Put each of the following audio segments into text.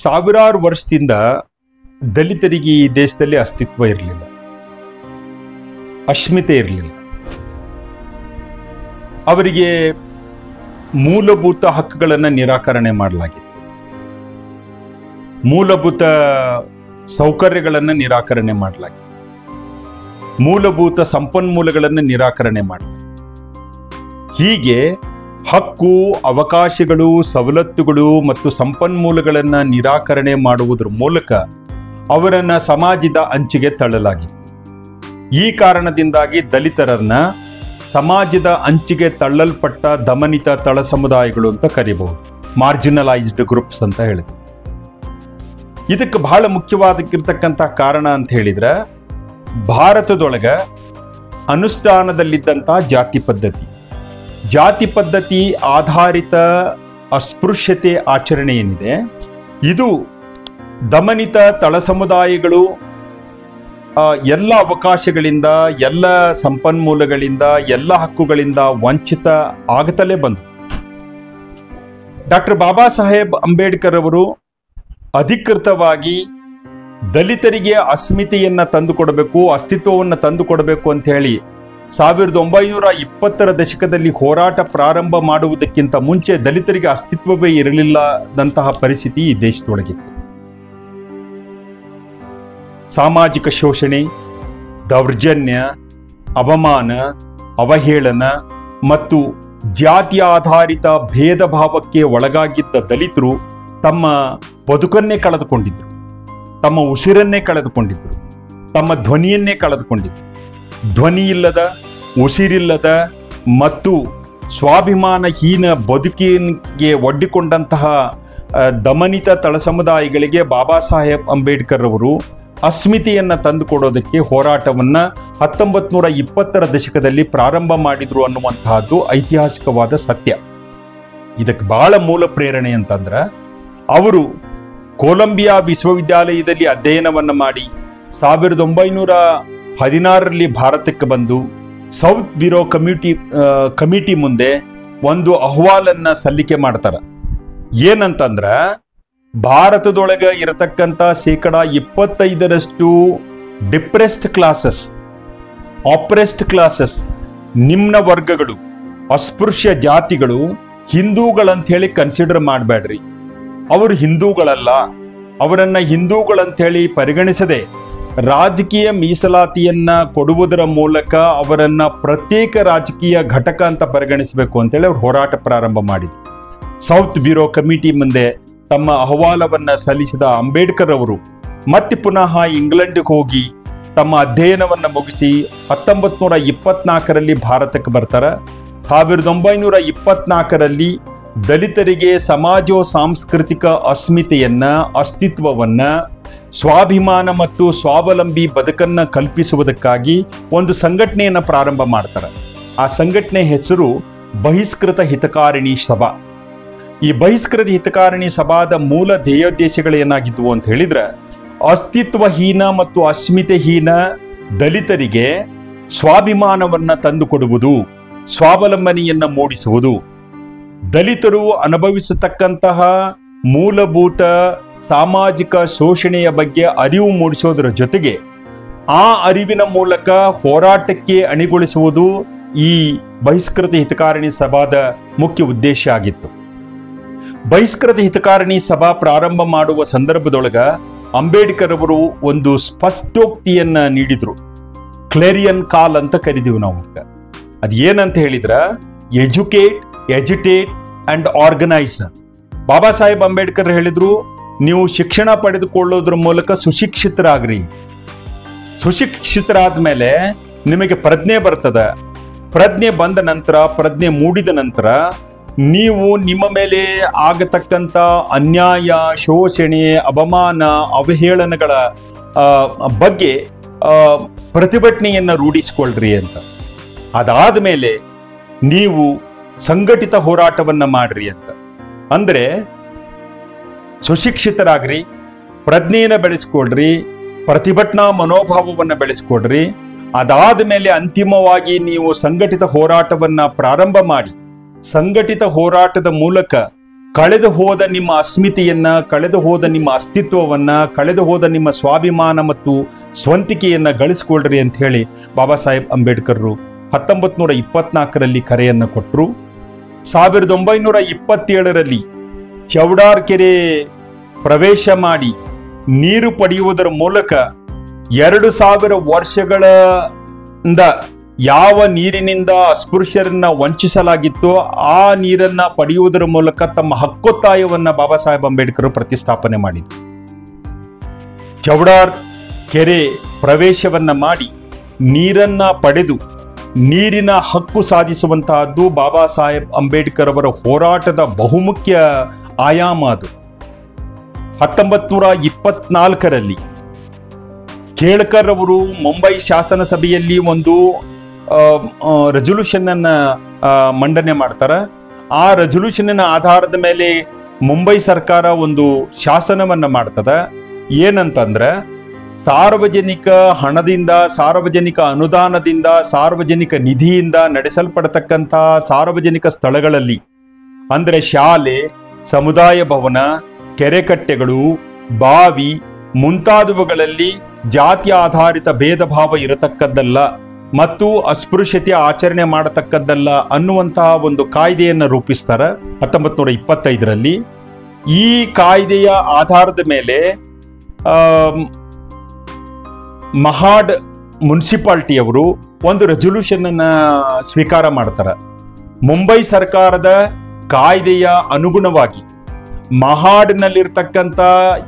ಸಾವಿರಾರು ವರ್ಷದಿಂದ ದಲಿತರಿಗೆ ಈ ದೇಶದಲ್ಲಿ ಅಸ್ತಿತ್ವ ಇರಲಿಲ್ಲ, ಅಸ್ಮಿತೆ ಇರಲಿಲ್ಲ. ಅವರಿಗೆ ಮೂಲಭೂತ ಹಕ್ಕುಗಳನ್ನು ನಿರಾಕರಣೆ ಮಾಡಲಾಗಿತ್ತು, ಮೂಲಭೂತ ಸೌಕರ್ಯಗಳನ್ನು ನಿರಾಕರಣೆ ಮಾಡಲಾಗಿತ್ತು, ಮೂಲಭೂತ ಸಂಪನ್ಮೂಲಗಳನ್ನು ನಿರಾಕರಣೆ ಮಾಡಲಾಗಿತ್ತು. ಹೀಗೆ ಹಕ್ಕು, ಅವಕಾಶಗಳು, ಸವಲತ್ತುಗಳು ಮತ್ತು ಸಂಪನ್ಮೂಲಗಳನ್ನು ನಿರಾಕರಣೆ ಮಾಡುವುದರ ಮೂಲಕ ಅವರನ್ನ ಸಮಾಜದ ಅಂಚಿಗೆ ತಳ್ಳಲಾಗಿತ್ತು. ಈ ಕಾರಣದಿಂದಾಗಿ ದಲಿತರನ್ನ ಸಮಾಜದ ಅಂಚಿಗೆ ತಳ್ಳಲ್ಪಟ್ಟ ದಮನಿತ ತಳ ಸಮುದಾಯಗಳು ಅಂತ ಕರೀಬಹುದು, ಮಾರ್ಜಿನಲೈಸ್ಡ್ ಗ್ರೂಪ್ಸ್ ಅಂತ ಹೇಳಿದ್ರು. ಇದಕ್ಕೆ ಬಹಳ ಮುಖ್ಯವಾಗಿರ್ತಕ್ಕಂಥ ಕಾರಣ ಅಂತ ಹೇಳಿದ್ರೆ, ಭಾರತದೊಳಗ ಅನುಷ್ಠಾನದಲ್ಲಿದ್ದಂಥ ಜಾತಿ ಪದ್ಧತಿ ಆಧಾರಿತ ಅಸ್ಪೃಶ್ಯತೆ ಆಚರಣೆ ಏನಿದೆ, ಇದು ದಮನಿತ ತಳ ಸಮುದಾಯಗಳು ಎಲ್ಲ ಅವಕಾಶಗಳಿಂದ, ಎಲ್ಲ ಸಂಪನ್ಮೂಲಗಳಿಂದ, ಎಲ್ಲ ಹಕ್ಕುಗಳಿಂದ ವಂಚಿತ ಆಗತಲೇ ಬಂತು. ಡಾಕ್ಟರ್ ಬಾಬಾ ಸಾಹೇಬ್ ಅಂಬೇಡ್ಕರ್ ಅವರು ಅಧಿಕೃತವಾಗಿ ದಲಿತರಿಗೆ ಅಸ್ಮಿತೆಯನ್ನ ತಂದುಕೊಡಬೇಕು, ಅಸ್ತಿತ್ವವನ್ನು ತಂದುಕೊಡಬೇಕು ಅಂತ ಹೇಳಿ 1920ರ ದಶಕದಲ್ಲಿ ಹೋರಾಟ ಪ್ರಾರಂಭ ಮಾಡುವುದಕ್ಕಿಂತ ಮುಂಚೆ ದಲಿತರಿಗೆ ಅಸ್ತಿತ್ವವೇ ಇರಲಿಲ್ಲದಂತಹ ಪರಿಸ್ಥಿತಿ ಈ ದೇಶದೊಳಗಿತ್ತು. ಸಾಮಾಜಿಕ ಶೋಷಣೆ, ದೌರ್ಜನ್ಯ, ಅವಮಾನ, ಅವಹೇಳನ ಮತ್ತು ಜಾತಿ ಆಧಾರಿತ ಭೇದ ಭಾವಕ್ಕೆ ಒಳಗಾಗಿದ್ದ ದಲಿತರು ತಮ್ಮ ಬದುಕನ್ನೇ ಕಳೆದುಕೊಂಡಿದ್ರು, ತಮ್ಮ ಉಸಿರನ್ನೇ ಕಳೆದುಕೊಂಡಿದ್ರು, ತಮ್ಮ ಧ್ವನಿಯನ್ನೇ ಕಳೆದುಕೊಂಡಿದ್ರು. ಧ್ವನಿ ಇಲ್ಲದ, ಉಸಿರಿಲ್ಲದ ಮತ್ತು ಸ್ವಾಭಿಮಾನಹೀನ ಬದುಕಿಗೆ ಒಡ್ಡಿಕೊಂಡಂತಹ ದಮನಿತ ತಳ ಸಮುದಾಯಗಳಿಗೆ ಬಾಬಾ ಸಾಹೇಬ್ ಅಂಬೇಡ್ಕರ್ ಅವರು ಅಸ್ಮಿತೆಯನ್ನ ತಂದುಕೊಡೋದಕ್ಕೆ ಹೋರಾಟವನ್ನ 1920ರ ದಶಕದಲ್ಲಿ ಪ್ರಾರಂಭ ಮಾಡಿದ್ರು ಅನ್ನುವಂತಹದ್ದು ಐತಿಹಾಸಿಕವಾದ ಸತ್ಯ. ಇದಕ್ಕೆ ಬಹಳ ಮೂಲ ಪ್ರೇರಣೆ ಅಂತಂದ್ರೆ, ಅವರು ಕೊಲಂಬಿಯಾ ವಿಶ್ವವಿದ್ಯಾಲಯದಲ್ಲಿ ಅಧ್ಯಯನವನ್ನ ಮಾಡಿ 1916ರಲ್ಲಿ ಭಾರತಕ್ಕೆ ಬಂದು ಸೌತ್ ಬ್ಯೂರೋ ಕಮಿಟಿ ಮುಂದೆ ಒಂದು ಅಹವಾಲನ್ನ ಸಲ್ಲಿಕೆ ಮಾಡ್ತಾರ. ಏನಂತಂದ್ರ, ಭಾರತದೊಳಗೆ ಇರತಕ್ಕಂಥ 25% ಡಿಪ್ರೆಸ್ಡ್ ಕ್ಲಾಸಸ್, ಆಪ್ರೆಸ್ಡ್ ಕ್ಲಾಸಸ್, ನಿಮ್ನ ವರ್ಗಗಳು, ಅಸ್ಪೃಶ್ಯ ಜಾತಿಗಳು ಹಿಂದೂಗಳಂತ ಹೇಳಿ ಕನ್ಸಿಡರ್ ಮಾಡಬೇಡ್ರಿ. ಅವರು ಹಿಂದೂಗಳಲ್ಲ, ಅವರನ್ನ ಹಿಂದೂಗಳಂತ ಹೇಳಿ ಪರಿಗಣಿಸದೆ ರಾಜಕೀಯ ಮೀಸಲಾತಿಯನ್ನ ಕೊಡುವುದರ ಮೂಲಕ ಅವರನ್ನ ಪ್ರತ್ಯೇಕ ರಾಜಕೀಯ ಘಟಕ ಅಂತ ಪರಿಗಣಿಸಬೇಕು ಅಂತೇಳಿ ಅವರು ಹೋರಾಟ ಪ್ರಾರಂಭ ಮಾಡಿದ್ರು. ಸೌತ್ ಬ್ಯೂರೋ ಕಮಿಟಿ ಮುಂದೆ ತಮ್ಮ ಅಹವಾಲವನ್ನ ಸಲ್ಲಿಸಿದ ಅಂಬೇಡ್ಕರ್ ಅವರು ಮತ್ತೆ ಪುನಃ ಇಂಗ್ಲೆಂಡ್ಗೆ ಹೋಗಿ ತಮ್ಮ ಅಧ್ಯಯನವನ್ನ ಮುಗಿಸಿ 1924ರಲ್ಲಿ ಭಾರತಕ್ಕೆ ಬರ್ತಾರ. 1924ರಲ್ಲಿ ದಲಿತರಿಗೆ ಸಮಾಜೋ ಸಾಂಸ್ಕೃತಿಕ ಅಸ್ಮಿತೆಯನ್ನ, ಅಸ್ತಿತ್ವವನ್ನ, ಸ್ವಾಭಿಮಾನ ಮತ್ತು ಸ್ವಾವಲಂಬಿ ಬದುಕನ್ನ ಕಲ್ಪಿಸುವುದಕ್ಕಾಗಿ ಒಂದು ಸಂಘಟನೆಯನ್ನ ಪ್ರಾರಂಭ ಮಾಡ್ತಾರೆ. ಆ ಸಂಘಟನೆ ಹೆಸರು ಬಹಿಷ್ಕೃತ ಹಿತಕಾರಿಣಿ ಸಭಾ. ಈ ಬಹಿಷ್ಕೃತ ಹಿತಕಾರಿಣಿ ಸಭಾದ ಮೂಲ ಧ್ಯೇಯೋದ್ದೇಶಗಳು ಏನಾಗಿದ್ವು ಅಂತ ಹೇಳಿದ್ರೆ, ಅಸ್ತಿತ್ವಹೀನ ಮತ್ತು ಅಸ್ಮಿತೆಹೀನ ದಲಿತರಿಗೆ ಸ್ವಾಭಿಮಾನವನ್ನ ತಂದುಕೊಡುವುದು, ಸ್ವಾವಲಂಬನೆಯನ್ನ ಮೂಡಿಸುವುದು, ದಲಿತರು ಅನುಭವಿಸತಕ್ಕಂತಹ ಮೂಲಭೂತ ಸಾಮಾಜಿಕ ಶೋಷಣೆಯ ಬಗ್ಗೆ ಅರಿವು ಮೂಡಿಸೋದರ ಜೊತೆಗೆ ಆ ಅರಿವಿನ ಮೂಲಕ ಹೋರಾಟಕ್ಕೆ ಅಣಿಗೊಳಿಸುವುದು ಈ ಬಹಿಷ್ಕೃತ ಹಿತಕಾರಿಣಿ ಸಭಾದ ಮುಖ್ಯ ಉದ್ದೇಶ ಆಗಿತ್ತು. ಬಹಿಷ್ಕೃತ ಹಿತಕಾರಿಣಿ ಸಭಾ ಪ್ರಾರಂಭ ಮಾಡುವ ಸಂದರ್ಭದೊಳಗ ಅಂಬೇಡ್ಕರ್ ಅವರು ಒಂದು ಸ್ಪಷ್ಟೋಕ್ತಿಯನ್ನ ನೀಡಿದ್ರು. ಕ್ಲೇರಿಯನ್ ಕಾಲ್ ಅಂತ ಕರಿದೀವಿ ನಾವು. ಅದು ಏನಂತ ಹೇಳಿದ್ರ, educate, agitate and organise. Baba Saheb Ambedkar ಹೇಳಿದ್ರು, ನೀವು ಶಿಕ್ಷಣ ಪಡೆದುಕೊಳ್ಳೋದ್ರ ಮೂಲಕ ಸುಶಿಕ್ಷಿತರಾಗ್ರಿ. ಸುಶಿಕ್ಷಿತರಾದ ಮೇಲೆ ನಿಮಗೆ ಪ್ರಜ್ಞೆ ಬರ್ತದೆ. ಪ್ರಜ್ಞೆ ಬಂದ ನಂತರ, ಪ್ರಜ್ಞೆ ಮೂಡಿದ ನಂತರ ನೀವು ನಿಮ್ಮ ಮೇಲೆ ಆಗತಕ್ಕಂಥ ಅನ್ಯಾಯ, ಶೋಷಣೆ, ಅವಮಾನ, ಅವಹೇಳನಗಳ ಬಗ್ಗೆ ಪ್ರತಿಭಟನೆಯನ್ನ ರೂಢಿಸಿಕೊಳ್ಳ್ರಿ ಅಂತ. ಅದಾದ ಮೇಲೆ ನೀವು ಸಂಘಟಿತ ಹೋರಾಟವನ್ನ ಮಾಡ್ರಿ ಅಂತ. ಅಂದ್ರೆ ಸುಶಿಕ್ಷಿತರಾಗ್ರಿ, ಪ್ರಜ್ಞೆಯನ್ನು ಬೆಳೆಸ್ಕೊಳ್ರಿ, ಪ್ರತಿಭಟನಾ ಮನೋಭಾವವನ್ನು ಬೆಳೆಸ್ಕೊಡ್ರಿ. ಅದಾದ ಮೇಲೆ ಅಂತಿಮವಾಗಿ ನೀವು ಸಂಘಟಿತ ಹೋರಾಟವನ್ನ ಪ್ರಾರಂಭ ಮಾಡಿ, ಸಂಘಟಿತ ಹೋರಾಟದ ಮೂಲಕ ಕಳೆದು ಹೋದ ನಿಮ್ಮ ಅಸ್ಮಿತೆಯನ್ನ, ಕಳೆದು ಹೋದ ನಿಮ್ಮ ಅಸ್ತಿತ್ವವನ್ನ, ಕಳೆದು ಹೋದ ನಿಮ್ಮ ಸ್ವಾಭಿಮಾನ ಮತ್ತು ಸ್ವಂತಿಕೆಯನ್ನ ಗಳಿಸ್ಕೊಳ್ರಿ ಅಂತ ಹೇಳಿ ಬಾಬಾ ಸಾಹೇಬ್ ಅಂಬೇಡ್ಕರ್ರು 1924ರಲ್ಲಿ ಕರೆಯನ್ನು ಕೊಟ್ಟರು. 1927ರಲ್ಲಿ ಚೌಡಾರ್ ಕೆರೆ ಪ್ರವೇಶ ಮಾಡಿ ನೀರು ಪಡೆಯುವುದರ ಮೂಲಕ 2000 ವರ್ಷಗಳಿಂದ ಯಾವ ನೀರಿನಿಂದ ಅಸ್ಪೃಶ್ಯರನ್ನ ವಂಚಿಸಲಾಗಿತ್ತೋ ಆ ನೀರನ್ನ ಪಡೆಯುವುದರ ಮೂಲಕ ತಮ್ಮ ಹಕ್ಕೊತ್ತಾಯವನ್ನ ಬಾಬಾ ಸಾಹೇಬ್ ಅಂಬೇಡ್ಕರ್ ಪ್ರತಿಷ್ಠಾಪನೆ ಮಾಡಿದರು. ಚೌಡಾರ್ ಕೆರೆ ಪ್ರವೇಶವನ್ನ ಮಾಡಿ ನೀರನ್ನ ಪಡೆದು ನೀರಿನ ಹಕ್ಕು ಸಾಧಿಸುವಂತಹದ್ದು ಬಾಬಾ ಸಾಹೇಬ್ ಅಂಬೇಡ್ಕರ್ ಅವರ ಹೋರಾಟದ ಬಹುಮುಖ್ಯ ಆಯಾಮ. ಅದು 1924ರಲ್ಲಿ ಕೇಳ್ಕರ್ ಅವರು ಮುಂಬೈ ಶಾಸನ ಸಭೆಯಲ್ಲಿ ಒಂದು ರೆಸೊಲ್ಯೂಷನ್ ಅನ್ನ ಮಂಡನೆ ಮಾಡ್ತಾರೆ. ಆ ರೆಸೊಲ್ಯೂಷನ್ ಆಧಾರದ ಮೇಲೆ ಮುಂಬೈ ಸರ್ಕಾರ ಒಂದು ಶಾಸನವನ್ನ ಮಾಡ್ತದೆ. ಏನಂತಂದ್ರೆ, ಸಾರ್ವಜನಿಕ ಹಣದಿಂದ, ಸಾರ್ವಜನಿಕ ಅನುದಾನದಿಂದ, ಸಾರ್ವಜನಿಕ ನಿಧಿಯಿಂದ ನಡೆಸಲ್ಪಡತಕ್ಕಂತಹ ಸಾರ್ವಜನಿಕ ಸ್ಥಳಗಳಲ್ಲಿ ಅಂದ್ರೆ ಶಾಲೆ, ಸಮುದಾಯ ಭವನ, ಕೆರೆಕಟ್ಟೆಗಳು, ಬಾವಿ ಮುಂತಾದವುಗಳಲ್ಲಿ ಜಾತಿ ಆಧಾರಿತ ಭೇದ ಭಾವ ಇರತಕ್ಕದ್ದಲ್ಲ ಮತ್ತು ಅಸ್ಪೃಶ್ಯತೆ ಆಚರಣೆ ಮಾಡತಕ್ಕದ್ದಲ್ಲ ಅನ್ನುವಂತಹ ಒಂದು ಕಾಯ್ದೆಯನ್ನು ರೂಪಿಸ್ತಾರೆ 1925ರಲ್ಲಿ. ಈ ಕಾಯ್ದೆಯ ಆಧಾರದ ಮೇಲೆ ಮಹಾಡ್ ಮುನ್ಸಿಪಾಲಿಟಿಯವರು ಒಂದು ರೆಸೊಲ್ಯೂಷನ್ ಅನ್ನ ಸ್ವೀಕಾರ ಮಾಡ್ತಾರೆ. ಮುಂಬೈ ಸರ್ಕಾರದ ಕಾಯ್ದೆಯ ಅನುಗುಣವಾಗಿ ಮಹಾಡ್ನಲ್ಲಿರ್ತಕ್ಕಂಥ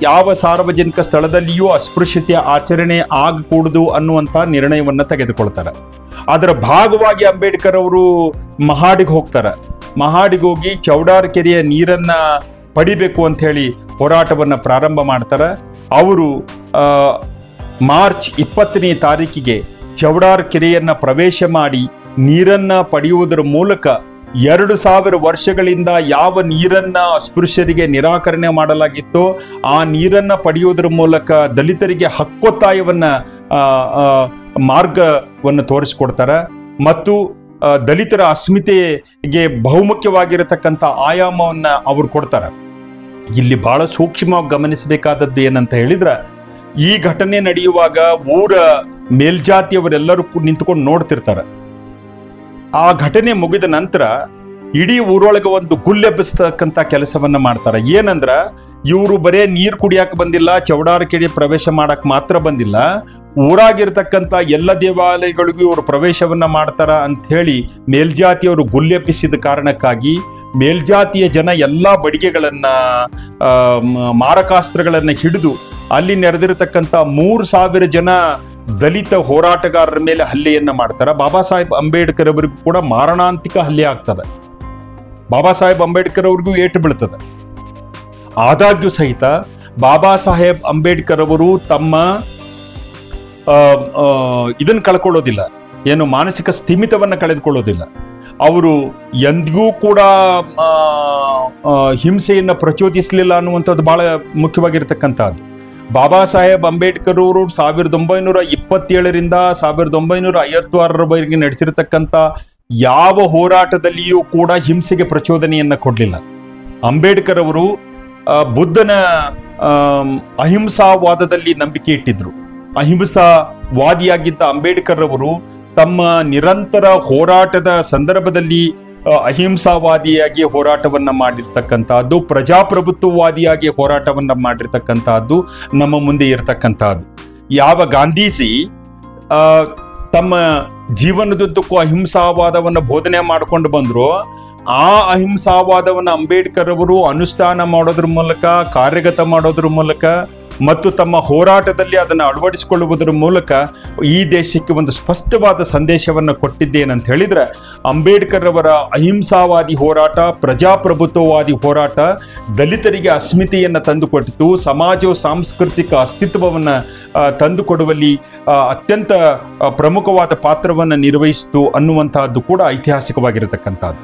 ಯಾವ ಸಾರ್ವಜನಿಕ ಸ್ಥಳದಲ್ಲಿಯೂ ಅಸ್ಪೃಶ್ಯತೆಯ ಆಚರಣೆ ಆಗಕೂಡದು ಅನ್ನುವಂಥ ನಿರ್ಣಯವನ್ನ ತೆಗೆದುಕೊಳ್ತಾರೆ. ಅದರ ಭಾಗವಾಗಿ ಅಂಬೇಡ್ಕರ್ ಅವರು ಮಹಾಡಿಗೆ ಹೋಗ್ತಾರೆ. ಮಹಾಡಿಗೆ ಹೋಗಿ ಚೌಡಾರ್ ಕೆರೆಯ ನೀರನ್ನ ಪಡಿಬೇಕು ಅಂತ ಹೇಳಿ ಹೋರಾಟವನ್ನ ಪ್ರಾರಂಭ ಮಾಡ್ತಾರೆ. ಅವರು ಮಾರ್ಚ್ 20ನೇ ತಾರೀಕಿಗೆ ಚೌಡಾರ್ ಕೆರೆಯನ್ನ ಪ್ರವೇಶ ಮಾಡಿ ನೀರನ್ನ ಪಡೆಯುವುದರ ಮೂಲಕ 2000 ವರ್ಷಗಳಿಂದ ಯಾವ ನೀರನ್ನ ಅಸ್ಪೃಶ್ಯರಿಗೆ ನಿರಾಕರಣೆ ಮಾಡಲಾಗಿತ್ತೋ ಆ ನೀರನ್ನ ಪಡೆಯುವುದರ ಮೂಲಕ ದಲಿತರಿಗೆ ಹಕ್ಕೊತ್ತಾಯವನ್ನ ಮಾರ್ಗವನ್ನು ತೋರಿಸ್ಕೊಡ್ತಾರೆ ಮತ್ತು ದಲಿತರ ಅಸ್ಮಿತೆಗೆ ಬಹುಮುಖ್ಯವಾಗಿರತಕ್ಕಂಥ ಆಯಾಮವನ್ನ ಅವರು ಕೊಡ್ತಾರೆ. ಇಲ್ಲಿ ಬಹಳ ಸೂಕ್ಷ್ಮವಾಗಿ ಗಮನಿಸಬೇಕಾದದ್ದು ಏನಂತ ಹೇಳಿದ್ರೆ, ಈ ಘಟನೆ ನಡೆಯುವಾಗ ಊರ ಮೇಲ್ಜಾತಿಯವರೆಲ್ಲರೂ ನಿಂತುಕೊಂಡು ನೋಡ್ತಿರ್ತಾರೆ. ಆ ಘಟನೆ ಮುಗಿದ ನಂತರ ಇಡೀ ಊರೊಳಗೆ ಒಂದು ಗುಲ್ಲೆಬ್ಬಿಸ್ತಕ್ಕಂಥ ಕೆಲಸವನ್ನ ಮಾಡ್ತಾರೆ. ಏನಂದ್ರ, ಇವರು ಬರೇ ನೀರು ಕುಡಿಯಕ್ಕೆ ಬಂದಿಲ್ಲ, ಚೌಡಾರ್ ಕೆರೆ ಪ್ರವೇಶ ಮಾಡಕ್ ಮಾತ್ರ ಬಂದಿಲ್ಲ, ಊರಾಗಿರ್ತಕ್ಕಂಥ ಎಲ್ಲ ದೇವಾಲಯಗಳಿಗೂ ಇವರು ಪ್ರವೇಶವನ್ನ ಮಾಡ್ತಾರ ಅಂತ ಹೇಳಿ ಮೇಲ್ಜಾತಿಯವರು ಗುಲ್ಲೆಬ್ಬಿಸಿದ ಕಾರಣಕ್ಕಾಗಿ ಮೇಲ್ಜಾತಿಯ ಜನ ಎಲ್ಲಾ ಬಡಿಗೆಗಳನ್ನ ಮಾರಕಾಸ್ತ್ರಗಳನ್ನ ಹಿಡಿದು ಅಲ್ಲಿ ನೆರೆದಿರತಕ್ಕಂಥ 3000 ಜನ ದಲಿತ ಹೋರಾಟಗಾರರ ಮೇಲೆ ಹಲ್ಲೆಯನ್ನ ಮಾಡ್ತಾರೆ. ಬಾಬಾ ಸಾಹೇಬ್ ಅಂಬೇಡ್ಕರ್ ಅವರಿಗೂ ಕೂಡ ಮಾರಣಾಂತಿಕ ಹಲ್ಲೆ ಆಗ್ತದೆ. ಬಾಬಾ ಸಾಹೇಬ್ ಅಂಬೇಡ್ಕರ್ ಅವ್ರಿಗೂ ಏಟು ಬೀಳ್ತದೆ. ಆದಾಗ್ಯೂ ಸಹಿತ ಬಾಬಾ ಸಾಹೇಬ್ ಅಂಬೇಡ್ಕರ್ ಅವರು ತಮ್ಮ ಇದನ್ನು ಕಳ್ಕೊಳ್ಳೋದಿಲ್ಲ, ಏನು ಮಾನಸಿಕ ಸ್ಥಿಮಿತವನ್ನ ಕಳೆದುಕೊಳ್ಳೋದಿಲ್ಲ. ಅವರು ಎಂದಿಗೂ ಕೂಡ ಹಿಂಸೆಯನ್ನ ಪ್ರಚೋದಿಸಲಿಲ್ಲ ಅನ್ನುವಂಥದ್ದು ಬಹಳ ಮುಖ್ಯವಾಗಿರ್ತಕ್ಕಂಥದ್ದು. ಬಾಬಾ ಸಾಹೇಬ್ ಅಂಬೇಡ್ಕರ್ ಅವರು 1927ರಿಂದ 1956ರವರೆಗೆ ನಡೆಸಿರತಕ್ಕಂಥ ಯಾವ ಹೋರಾಟದಲ್ಲಿಯೂ ಕೂಡ ಹಿಂಸೆಗೆ ಪ್ರಚೋದನೆಯನ್ನ ಕೊಡಲಿಲ್ಲ. ಅಂಬೇಡ್ಕರ್ ಅವರು ಬುದ್ಧನ ಅಹಿಂಸಾವಾದದಲ್ಲಿ ನಂಬಿಕೆ ಇಟ್ಟಿದ್ರು. ಅಹಿಂಸಾವಾದಿಯಾಗಿದ್ದ ಅಂಬೇಡ್ಕರ್ ಅವರು ತಮ್ಮ ನಿರಂತರ ಹೋರಾಟದ ಸಂದರ್ಭದಲ್ಲಿ ಅಹಿಂಸಾವಾದಿಯಾಗಿ ಹೋರಾಟವನ್ನ ಮಾಡಿರ್ತಕ್ಕಂಥದ್ದು, ಪ್ರಜಾಪ್ರಭುತ್ವವಾದಿಯಾಗಿ ಹೋರಾಟವನ್ನ ಮಾಡಿರ್ತಕ್ಕಂಥದ್ದು ನಮ್ಮ ಮುಂದೆ ಇರತಕ್ಕಂಥದ್ದು. ಯಾವ ಗಾಂಧೀಜಿ ತಮ್ಮ ಜೀವನದುದ್ದಕ್ಕೂ ಅಹಿಂಸಾವಾದವನ್ನು ಬೋಧನೆ ಮಾಡಿಕೊಂಡು ಬಂದ್ರು, ಆ ಅಹಿಂಸಾವಾದವನ್ನು ಅಂಬೇಡ್ಕರ್ ಅವರು ಅನುಷ್ಠಾನ ಮಾಡೋದ್ರ ಮೂಲಕ, ಕಾರ್ಯಗತ ಮಾಡೋದ್ರ ಮೂಲಕ ಮತ್ತು ತಮ್ಮ ಹೋರಾಟದಲ್ಲಿ ಅದನ್ನು ಅಳವಡಿಸಿಕೊಳ್ಳುವುದರ ಮೂಲಕ ಈ ದೇಶಕ್ಕೆ ಒಂದು ಸ್ಪಷ್ಟವಾದ ಸಂದೇಶವನ್ನು ಕೊಟ್ಟಿದ್ದೇನಂತ ಹೇಳಿದ್ರೆ, ಅಂಬೇಡ್ಕರ್ ಅವರ ಅಹಿಂಸಾವಾದಿ ಹೋರಾಟ, ಪ್ರಜಾಪ್ರಭುತ್ವವಾದಿ ಹೋರಾಟ ದಲಿತರಿಗೆ ಅಸ್ಮಿತೆಯನ್ನು ತಂದುಕೊಟ್ಟಿತು, ಸಮಾಜವು ಸಾಂಸ್ಕೃತಿಕ ಅಸ್ತಿತ್ವವನ್ನು ತಂದುಕೊಡುವಲ್ಲಿ ಅತ್ಯಂತ ಪ್ರಮುಖವಾದ ಪಾತ್ರವನ್ನು ನಿರ್ವಹಿಸಿತು ಅನ್ನುವಂತಹದ್ದು ಕೂಡ ಐತಿಹಾಸಿಕವಾಗಿರತಕ್ಕಂಥದ್ದು.